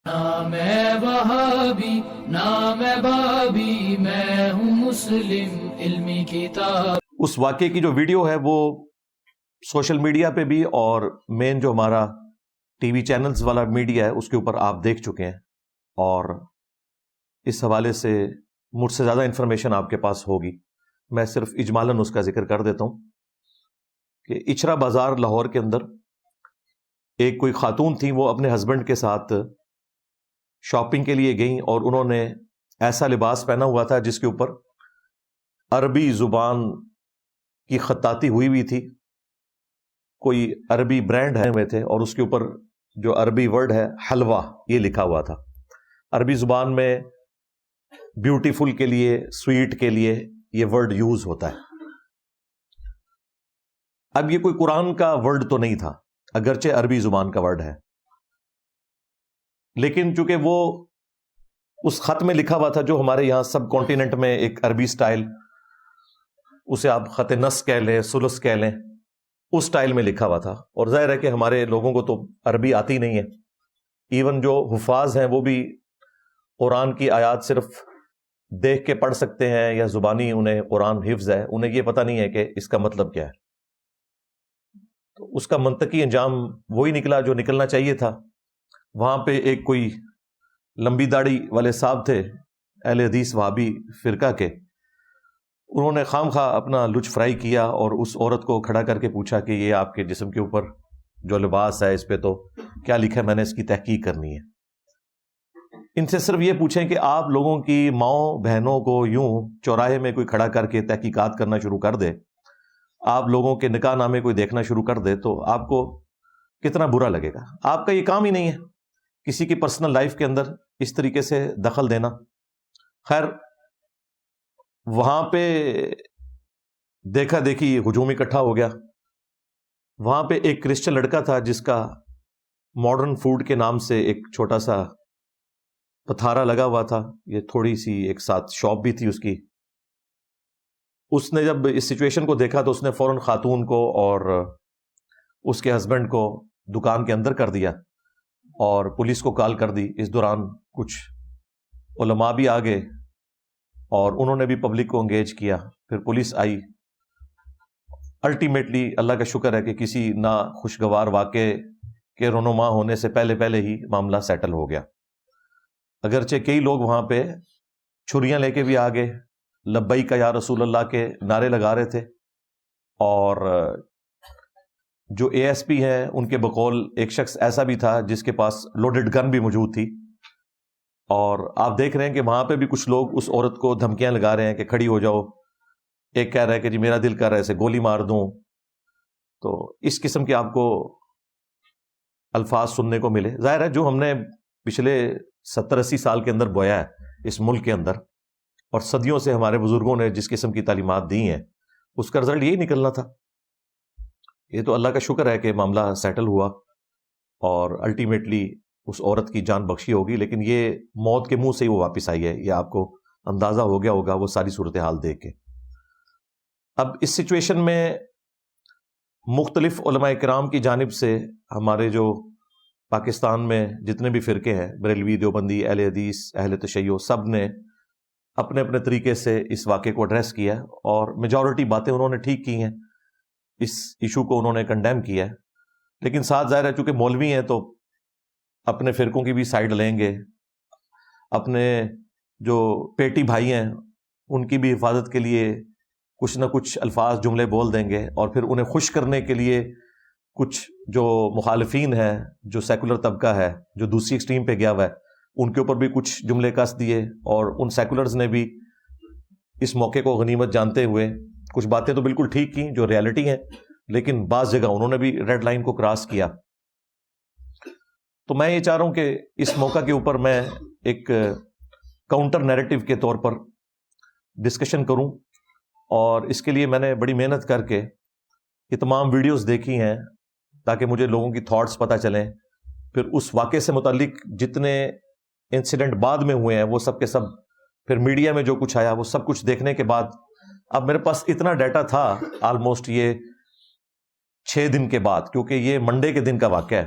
نہ میں وہابی نہ میں بابی، میں ہوں مسلم علمی کتاب۔ اس واقعے کی جو ویڈیو ہے وہ سوشل میڈیا پہ بھی اور مین جو ہمارا ٹی وی چینلز والا میڈیا ہے اس کے اوپر آپ دیکھ چکے ہیں، اور اس حوالے سے مجھ سے زیادہ انفارمیشن آپ کے پاس ہوگی۔ میں صرف اجمالاً اس کا ذکر کر دیتا ہوں کہ اچھرا بازار لاہور کے اندر ایک کوئی خاتون تھی، وہ اپنے ہسبینڈ کے ساتھ شاپنگ کے لیے گئیں اور انہوں نے ایسا لباس پہنا ہوا تھا جس کے اوپر عربی زبان کی خطاطی ہوئی تھی، کوئی عربی برانڈ ہے ہوئے تھے، اور اس کے اوپر جو عربی ورڈ ہے حلوہ یہ لکھا ہوا تھا۔ عربی زبان میں بیوٹیفل کے لیے، سویٹ کے لیے یہ ورڈ یوز ہوتا ہے۔ اب یہ کوئی قرآن کا ورڈ تو نہیں تھا، اگرچہ عربی زبان کا ورڈ ہے، لیکن چونکہ وہ اس خط میں لکھا ہوا تھا جو ہمارے یہاں سب کانٹیننٹ میں ایک عربی سٹائل، اسے آپ خط نص کہہ لیں، ثلث کہہ لیں، اس سٹائل میں لکھا ہوا تھا، اور ظاہر ہے کہ ہمارے لوگوں کو تو عربی آتی نہیں ہے۔ ایون جو حفاظ ہیں وہ بھی قرآن کی آیات صرف دیکھ کے پڑھ سکتے ہیں، یا زبانی انہیں قرآن حفظ ہے، انہیں یہ پتہ نہیں ہے کہ اس کا مطلب کیا ہے۔ تو اس کا منطقی انجام وہی نکلا جو نکلنا چاہیے تھا۔ وہاں پہ ایک کوئی لمبی داڑھی والے صاحب تھے، اہل حدیث وہابی فرقہ کے، انہوں نے خام خواہ اپنا لچ فرائی کیا اور اس عورت کو کھڑا کر کے پوچھا کہ یہ آپ کے جسم کے اوپر جو لباس ہے اس پہ تو کیا لکھا ہے، میں نے اس کی تحقیق کرنی ہے۔ ان سے صرف یہ پوچھیں کہ آپ لوگوں کی ماؤں بہنوں کو یوں چوراہے میں کوئی کھڑا کر کے تحقیقات کرنا شروع کر دے، آپ لوگوں کے نکاح نامے کوئی دیکھنا شروع کر دے، تو آپ کو کتنا برا لگے گا۔ آپ کا یہ کام ہی نہیں ہے کسی کی پرسنل لائف کے اندر اس طریقے سے دخل دینا۔ خیر، وہاں پہ دیکھا دیکھی ہجوم اکٹھا ہو گیا۔ وہاں پہ ایک کرسچن لڑکا تھا جس کا ماڈرن فوڈ کے نام سے ایک چھوٹا سا پتھارا لگا ہوا تھا، یہ تھوڑی سی ایک ساتھ شاپ بھی تھی اس کی۔ اس نے جب اس سچویشن کو دیکھا تو اس نے فوراً خاتون کو اور اس کے ہسبینڈ کو دکان کے اندر کر دیا اور پولیس کو کال کر دی۔ اس دوران کچھ علماء بھی آ گئے اور انہوں نے بھی پبلک کو انگیج کیا، پھر پولیس آئی۔ الٹیمیٹلی اللہ کا شکر ہے کہ کسی نا خوشگوار واقعے کے رونما ہونے سے پہلے ہی معاملہ سیٹل ہو گیا، اگرچہ کئی لوگ وہاں پہ چھریاں لے کے بھی آ گئے، لبیک یا رسول اللہ کے نعرے لگا رہے تھے، اور جو اے ایس پی ہیں ان کے بقول ایک شخص ایسا بھی تھا جس کے پاس لوڈڈ گن بھی موجود تھی، اور آپ دیکھ رہے ہیں کہ وہاں پہ بھی کچھ لوگ اس عورت کو دھمکیاں لگا رہے ہیں کہ کھڑی ہو جاؤ۔ ایک کہہ رہا ہے کہ جی میرا دل کر رہا ہے اسے گولی مار دوں۔ تو اس قسم کے آپ کو الفاظ سننے کو ملے۔ ظاہر ہے جو ہم نے پچھلے 70-80 سال کے اندر بویا ہے اس ملک کے اندر، اور صدیوں سے ہمارے بزرگوں نے جس قسم کی تعلیمات دی ہیں، اس کا رزلٹ یہی نکلنا تھا۔ یہ تو اللہ کا شکر ہے کہ معاملہ سیٹل ہوا اور الٹیمیٹلی اس عورت کی جان بخشی ہوگی، لیکن یہ موت کے منہ سے ہی وہ واپس آئی ہے، یہ آپ کو اندازہ ہو گیا ہوگا وہ ساری صورتحال دیکھ کے۔ اب اس سچویشن میں مختلف علماء کرام کی جانب سے ہمارے جو پاکستان میں جتنے بھی فرقے ہیں، بریلوی، دیوبندی، اہل حدیث، اہل تشیع، سب نے اپنے اپنے طریقے سے اس واقعے کو ایڈریس کیا ہے، اور میجورٹی باتیں انہوں نے ٹھیک کی ہیں، اس ایشو کو انہوں نے کنڈیم کیا ہے۔ لیکن ساتھ ظاہر ہے چونکہ مولوی ہیں تو اپنے فرقوں کی بھی سائیڈ لیں گے، اپنے جو پیٹی بھائی ہیں ان کی بھی حفاظت کے لیے کچھ نہ کچھ الفاظ جملے بول دیں گے، اور پھر انہیں خوش کرنے کے لیے کچھ جو مخالفین ہیں، جو سیکولر طبقہ ہے جو دوسری ایکسٹریم پہ گیا ہوا ہے، ان کے اوپر بھی کچھ جملے کس دیے، اور ان سیکولرز نے بھی اس موقع کو غنیمت جانتے ہوئے کچھ باتیں تو بالکل ٹھیک کی جو ریالٹی ہیں، لیکن بعض جگہ انہوں نے بھی ریڈ لائن کو کراس کیا۔ تو میں یہ چاہ رہا ہوں کہ اس موقع کے اوپر میں ایک کاؤنٹر نیریٹو کے طور پر ڈسکشن کروں، اور اس کے لیے میں نے بڑی محنت کر کے یہ تمام ویڈیوز دیکھی ہیں تاکہ مجھے لوگوں کی تھاٹس پتہ چلیں۔ پھر اس واقعے سے متعلق جتنے انسیڈنٹ بعد میں ہوئے ہیں وہ سب کے سب، پھر میڈیا میں جو کچھ آیا وہ سب کچھ دیکھنے کے بعد اب میرے پاس اتنا ڈیٹا تھا آلموسٹ یہ 6 دن کے بعد، کیونکہ یہ منڈے کے دن کا واقعہ ہے،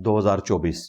2024।